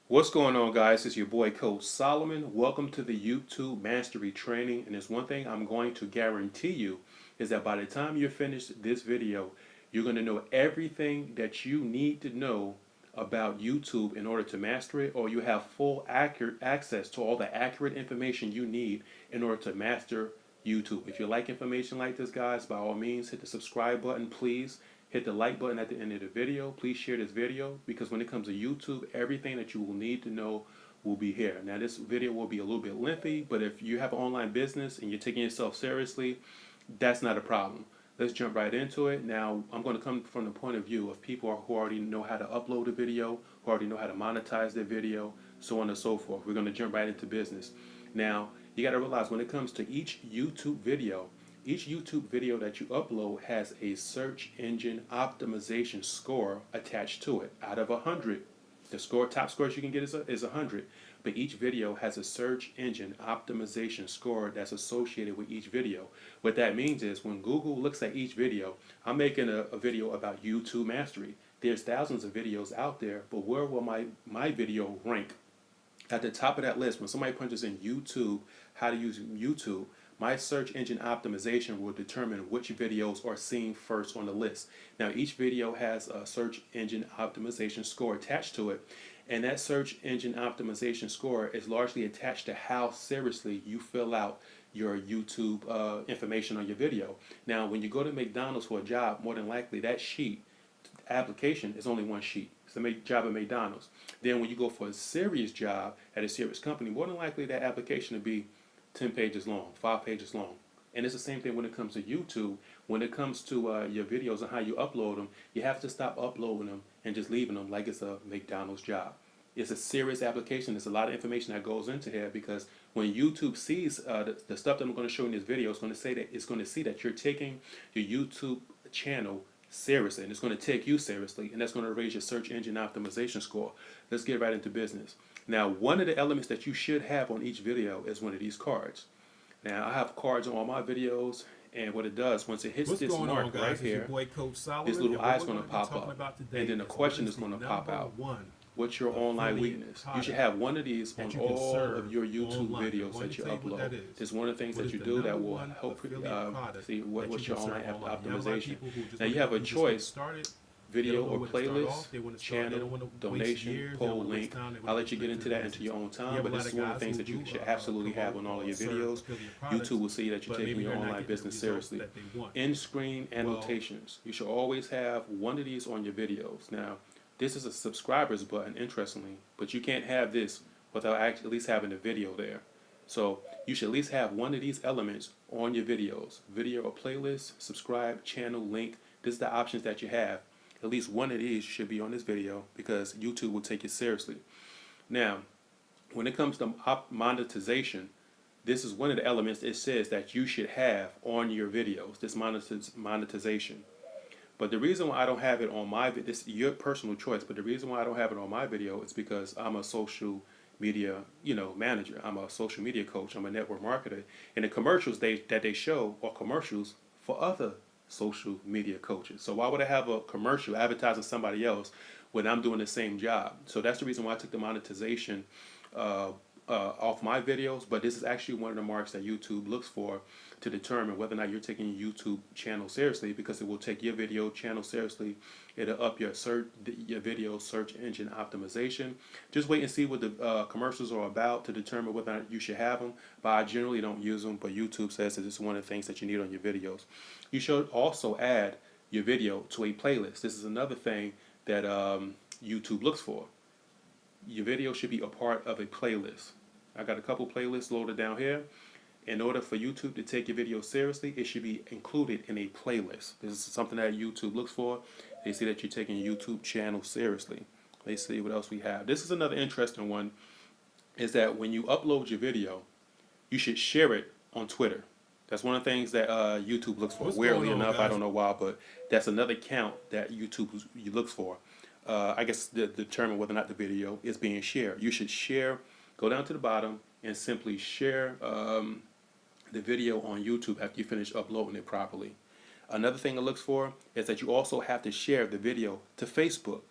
What's going on, guys? It's your boy Coach Solomon. Welcome to the YouTube Mastery Training. And there's one thing I'm going to guarantee you is that by the time you're finished this video, you're going to know everything that you need to know about YouTube in order to master it, or you have full accurate access to all the accurate information you need in order to master YouTube. If you like information like this, guys, by all means, hit the subscribe button, please. Hit the like button at the end of the video. Please share this video because when it comes to YouTube, everything that you will need to know will be here. Now, this video will be a little bit lengthy, but if you have an online business and you're taking yourself seriously, that's not a problem. Let's jump right into it. Now, I'm going to come from the point of view of people who already know how to upload a video, who already know how to monetize their video, so on and so forth. We're going to jump right into business. Now, you got to realize when it comes to each YouTube video that you upload has a search engine optimization score attached to it. Out of 100, the top scores you can get is 100, but each video has a search engine optimization score that's associated with each video. What that means is when Google looks at each video, I'm making a video about YouTube mastery. There's thousands of videos out there, but where will my video rank? At the top of that list, when somebody punches in YouTube, how to use YouTube, my search engine optimization will determine which videos are seen first on the list. Now, each video has a search engine optimization score attached to it, and that search engine optimization score is largely attached to how seriously you fill out your YouTube information on your video. Now, when you go to McDonald's for a job, more than likely that application is only one sheet. It's a job at McDonald's. Then when you go for a serious job at a serious company, more than likely that application will be 10 pages long, 5 pages long. And it's the same thing when it comes to YouTube. When it comes to your videos and how you upload them, you have to stop uploading them and just leaving them like it's a McDonald's job. It's a serious application. There's a lot of information that goes into here because when YouTube sees the stuff that I'm going to show in this video, it's going to see that you're taking your YouTube channel seriously, and it's going to take you seriously, and that's going to raise your search engine optimization score. Let's get right into business. Now, one of the elements that you should have on each video is one of these cards. Now, I have cards on all my videos, and what it does, once it hits What's this going on, mark guys? right It's your here, boy Coach Solomon, this little and eye what is we're going going to to be pop talking up, about today and then the is what question is is the going to pop number out. one What's your online affiliate weakness? You should product have one of these on that you can all of serve your YouTube online? I videos want that to you tell you what upload. that is. It's one of the things What that is you the do that number will one help affiliate product see that what's you your can online serve online? Now, a lot of optimization. people who just Now, want you to have a just get choice: started, they video don't know or where to start playlist, off. They want to start. They don't channel, want to waste donation, years. They don't poll, want to waste link. time. They want I'll to let you get get into to the that into message. your own We time, have a but this lot is of one of the guys things who that you do should absolutely have on all of your serve videos. affiliate products, YouTube will see that you're but taking maybe your they're not online getting the business results seriously. that they want. In-screen Well, annotations. You should always have one of these on your videos. Now, this is a subscribers button, interestingly, but you can't have this without at least having a video there. So you should at least have one of these elements on your videos. Video or playlist, subscribe, channel, link. This is the options that you have. At least one of these should be on this video because YouTube will take it seriously. Now, when it comes to monetization, this is one of the elements it says that you should have on your videos, this monetization. But the reason why I don't have it on my video, this is your personal choice, but the reason why I don't have it on my video is because I'm a social media, manager. I'm a social media coach. I'm a network marketer. And the commercials that they show are commercials for other social media coaches. So why would I have a commercial advertising somebody else when I'm doing the same job? So that's the reason why I took the monetization uh, off my videos, but this is actually one of the marks that YouTube looks for to determine whether or not you're taking your YouTube channel seriously, because it will take your video channel seriously. It'll up your video search engine optimization. Just wait and see what the commercials are about to determine whether or not you should have them. But I generally don't use them, but YouTube says that it's one of the things that you need on your videos. You should also add your video to a playlist. This is another thing that YouTube looks for. Your video should be a part of a playlist. I got a couple playlists loaded down here. In order for YouTube to take your video seriously, it should be included in a playlist. This is something that YouTube looks for. They see that you're taking your YouTube channel seriously. Let's see what else we have. This is another interesting one, is that when you upload your video, you should share it on Twitter. That's one of the things that YouTube looks for. what's Weirdly going on, enough, I guys? don't know why, but that's another count that YouTube looks for. I guess to determine whether or not the video is being shared. You should share, go down to the bottom and simply share the video on YouTube after you finish uploading it properly. Another thing it looks for is that you also have to share the video to Facebook.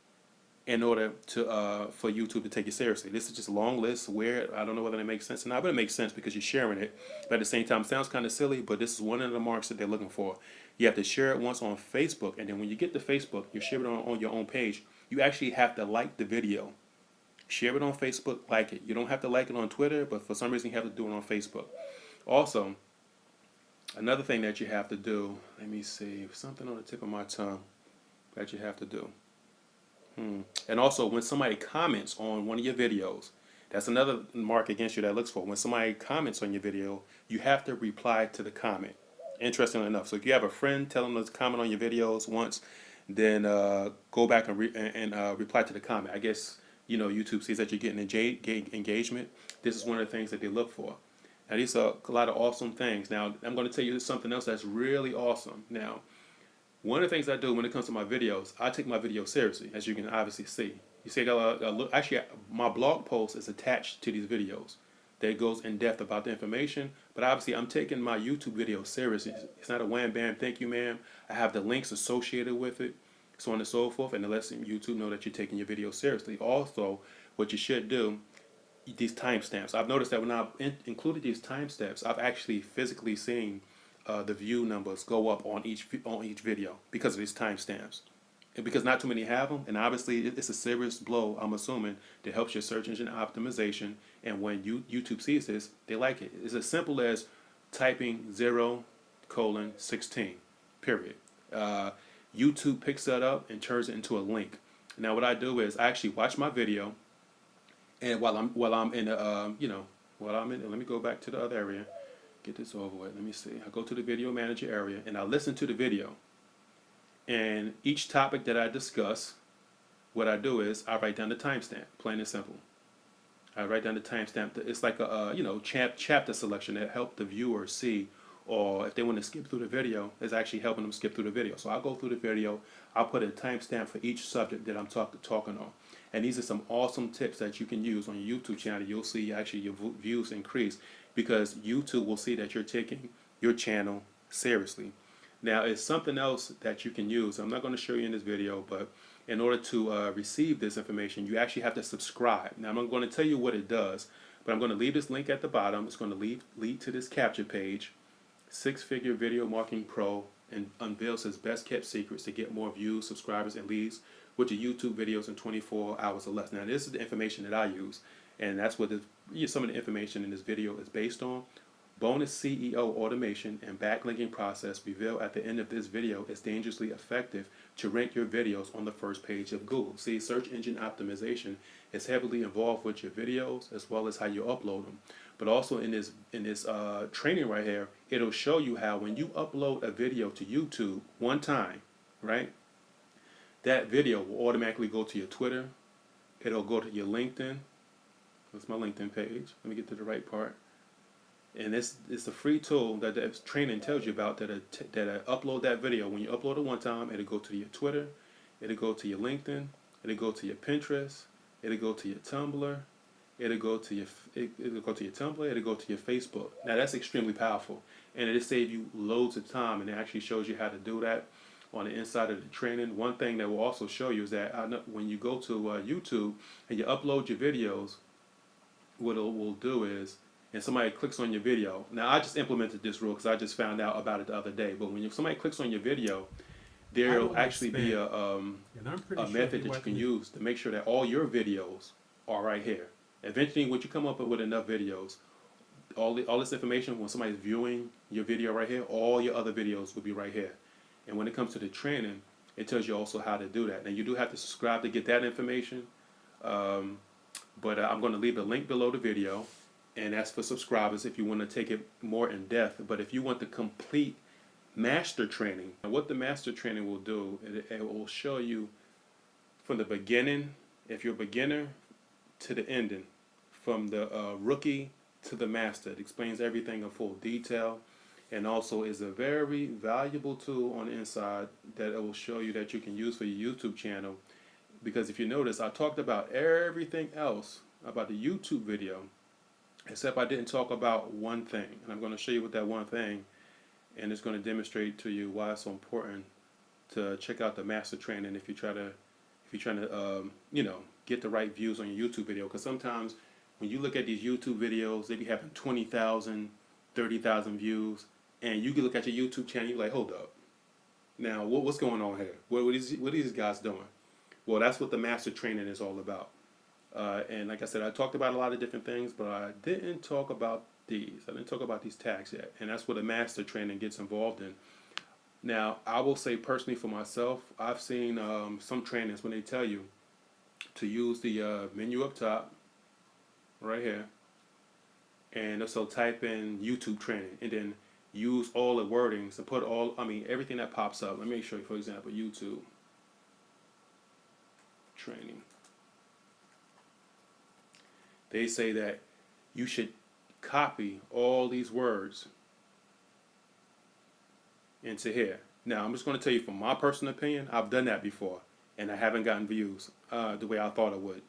in order to for YouTube to take you seriously. This is just a long list. Weird. I don't know whether it makes sense or not, but it makes sense because you're sharing it. But at the same time, it sounds kind of silly, but this is one of the marks that they're looking for. You have to share it once on Facebook, and then when you get to Facebook, you share it on your own page. You actually have to like the video. Share it on Facebook, like it. You don't have to like it on Twitter, but for some reason you have to do it on Facebook. Also, another thing that you have to do, let me see, something on the tip of my tongue that you have to do. And also, when somebody comments on one of your videos, that's another mark against you that looks for. When somebody comments on your video, you have to reply to the comment. Interestingly enough, so if you have a friend telling them to comment on your videos once, then go back and reply to the comment. I guess YouTube sees that you're getting engagement. This is one of the things that they look for. Now, these are a lot of awesome things. Now, I'm going to tell you something else that's really awesome. Now, one of the things I do when it comes to my videos, I take my videos seriously, as you can obviously see. You see, actually, my blog post is attached to these videos. That goes in depth about the information, but obviously I'm taking my YouTube video seriously. It's not a wham bam, thank you ma'am. I have the links associated with it, so on and so forth, and it lets YouTube know that you're taking your video seriously. Also, what you should do, these timestamps. I've noticed that when I've included these timestamps, I've actually physically seen the view numbers go up on each video because of these timestamps. And because not too many have them, and obviously it's a serious blow, I'm assuming, that helps your search engine optimization. And when YouTube sees this, they like it. It's as simple as typing 0:16, period. YouTube picks that up and turns it into a link. Now what I do is I actually watch my video, and while I'm in the let me go back to the other area, get this over with. Let me see. I go to the video manager area and I listen to the video. And each topic that I discuss, what I do is I write down the timestamp, plain and simple. I write down the timestamp. It's like a chapter selection that help the viewer see, or if they want to skip through the video, it's actually helping them skip through the video. So I'll go through the video. I'll put a timestamp for each subject that I'm talking on. And these are some awesome tips that you can use on your YouTube channel. You'll see actually your views increase because YouTube will see that you're taking your channel seriously. Now, it's something else that you can use. I'm not going to show you in this video, but in order to receive this information, you actually have to subscribe. Now, I'm not going to tell you what it does, but I'm going to leave this link at the bottom. It's going to lead to this capture page. Six-Figure Video Marketing Pro and unveils his best kept secrets to get more views, subscribers, and leads with your YouTube videos in 24 hours or less. Now, this is the information that I use, and that's what some of the information in this video is based on. Bonus CEO automation and backlinking process revealed at the end of this video is dangerously effective to rank your videos on the first page of Google. See, search engine optimization is heavily involved with your videos as well as how you upload them. But also in this training right here, it'll show you how when you upload a video to YouTube one time, right, that video will automatically go to your Twitter. It'll go to your LinkedIn. That's my LinkedIn page. Let me get to the right part. And it's a free tool that the training tells you about that upload that video. When you upload it one time, it'll go to your Twitter, it'll go to your LinkedIn, it'll go to your Pinterest, it'll go to your Tumblr, it'll go to your Tumblr, it'll go to your Facebook. Now that's extremely powerful, and it'll save you loads of time, and it actually shows you how to do that on the inside of the training. One thing that will also show you is that when you go to YouTube and you upload your videos, what it will do is, and somebody clicks on your video. Now, I just implemented this rule because I just found out about it the other day. But when somebody clicks on your video, there will actually be a method that you can use to make sure that all your videos are right here. Eventually, when you come up with enough videos, all this information, when somebody's viewing your video right here, all your other videos will be right here. And when it comes to the training, it tells you also how to do that. Now, you do have to subscribe to get that information. But I'm going to leave a link below the video. And that's for subscribers if you want to take it more in depth. But if you want the complete master training, what the master training will do, it will show you from the beginning, if you're a beginner, to the ending, from the rookie to the master. It explains everything in full detail, and also is a very valuable tool on the inside that it will show you that you can use for your YouTube channel. Because if you notice, I talked about everything else about the YouTube video, except I didn't talk about one thing, and I'm going to show you what that one thing, and it's going to demonstrate to you why it's so important to check out the master training if if you're trying to, get the right views on your YouTube video. Because sometimes when you look at these YouTube videos, they be having 20,000, 30,000 views, and you can look at your YouTube channel, you're like, hold up. Now, what's going on here? What are these guys doing? Well, that's what the master training is all about. And like I said, I talked about a lot of different things, but I didn't talk about these. I didn't talk about these tags yet. And that's what the master training gets involved in. Now, I will say personally for myself, I've seen some trainings when they tell you to use the menu up top, right here, and also type in YouTube training, and then use all the wordings and put everything that pops up. Let me show you, for example, YouTube training. They say that you should copy all these words into here. Now, I'm just going to tell you from my personal opinion, I've done that before, and I haven't gotten views the way I thought I would,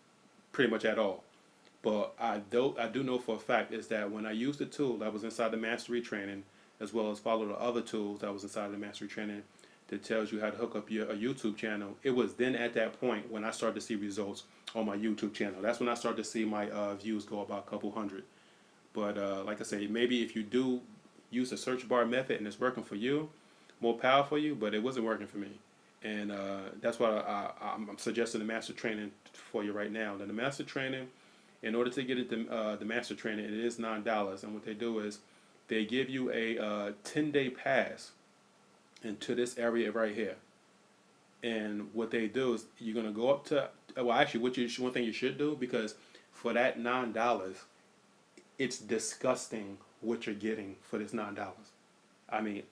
pretty much at all. But I do know for a fact is that when I used the tool that was inside the mastery training, as well as follow the other tools that was inside the mastery training that tells you how to hook up a YouTube channel, it was then at that point when I started to see results on my YouTube channel. That's when I started to see my views go about a couple hundred. But like I say, maybe if you do use the search bar method and it's working for you, more power for you, but it wasn't working for me. And that's why I'm suggesting the master training for you right now. Now, the master training, in order to get into the master training, it is $9. And what they do is they give you a 10-day pass into this area right here. And what they do is you're going to go up to, well, actually, one thing you should do, because for that $9, it's disgusting what you're getting for this $9. I mean,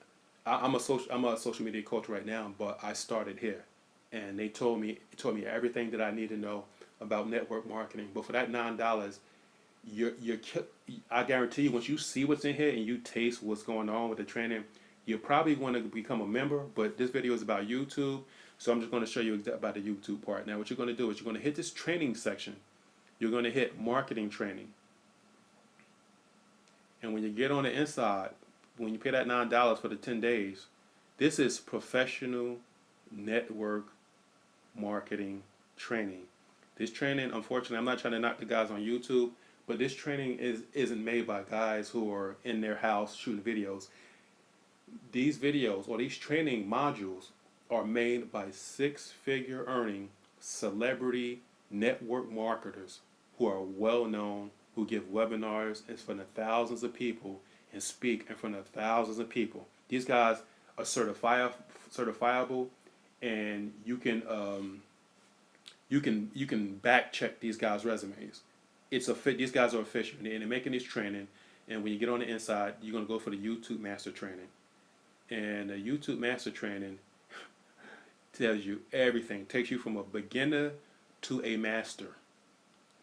I'm a social media coach right now, but I started here, and they told me everything that I need to know about network marketing. But for that $9, I guarantee you, once you see what's in here and you taste what's going on with the training, you're probably going to become a member. But this video is about YouTube, so I'm just going to show you about the YouTube part. Now, what you're going to do is you're going to hit this training section. You're going to hit marketing training, and when you get on the inside, when you pay that $9 for the 10 days, this is professional network marketing training. This training, unfortunately, I'm not trying to knock the guys on YouTube, but this training isn't made by guys who are in their house shooting videos. These videos or these training modules are made by six-figure earning celebrity network marketers who are well known, who give webinars in front of thousands of people and speak in front of thousands of people. These guys are certifiable, and you can back check these guys' resumes. These guys are official, and they're making this training. And when you get on the inside, you're gonna go for the YouTube Master Training, and the YouTube Master Training tells you everything. Takes you from a beginner to a master.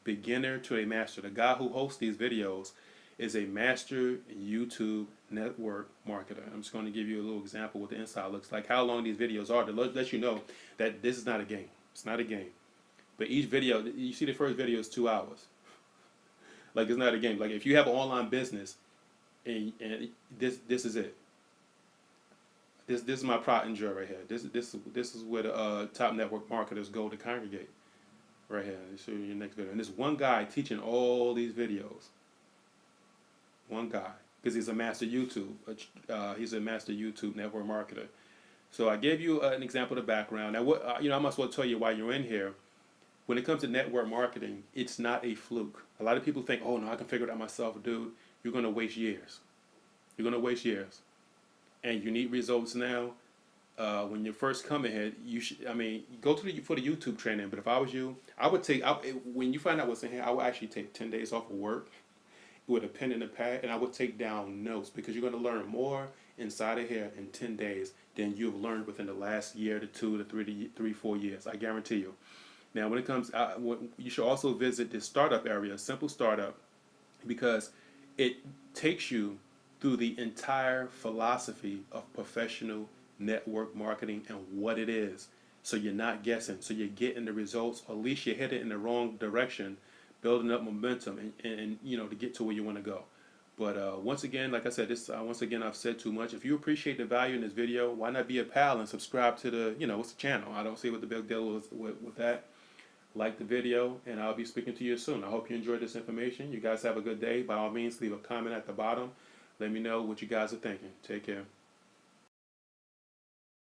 Beginner to a master. The guy who hosts these videos is a master YouTube network marketer. I'm just going to give you a little example what the inside looks like, how long these videos are, to let you know that this is not a game. It's not a game. But each video, you see the first video is 2 hours. Like, it's not a game. Like, if you have an online business, and this is it. This is my pride and joy right here. This is where the top network marketers go to congregate. Right here. I'll show you your next video. And there's one guy teaching all these videos. One guy, because he's a master YouTube. He's a master YouTube network marketer. So I gave you an example of the background. Now, I might as well tell you why you're in here. When it comes to network marketing, it's not a fluke. A lot of people think, "Oh no, I can figure it out myself." Dude, you're gonna waste years. You're gonna waste years, and you need results now. When you first come ahead, you should. Go for the YouTube training. But if I was you, I would when you find out what's in here, I would actually take 10 days off of work with a pen and a pad, and I would take down notes, because you're going to learn more inside of here in 10 days than you've learned within the last year to 2 to 3, 4 years. I guarantee you. Now, when it comes, you should also visit this startup area, Simple Startup, because it takes you through the entire philosophy of professional network marketing and what it is. So you're not guessing. So you're getting the results, or at least you hit it in the wrong direction, building up momentum and to get to where you want to go. But once again, like I said, once again I've said too much. If you appreciate the value in this video, why not be a pal and subscribe to what's the channel? I don't see what the big deal is with that. Like the video, and I'll be speaking to you soon. I hope you enjoyed this information. You guys have a good day. By all means, leave a comment at the bottom. Let me know what you guys are thinking. Take care.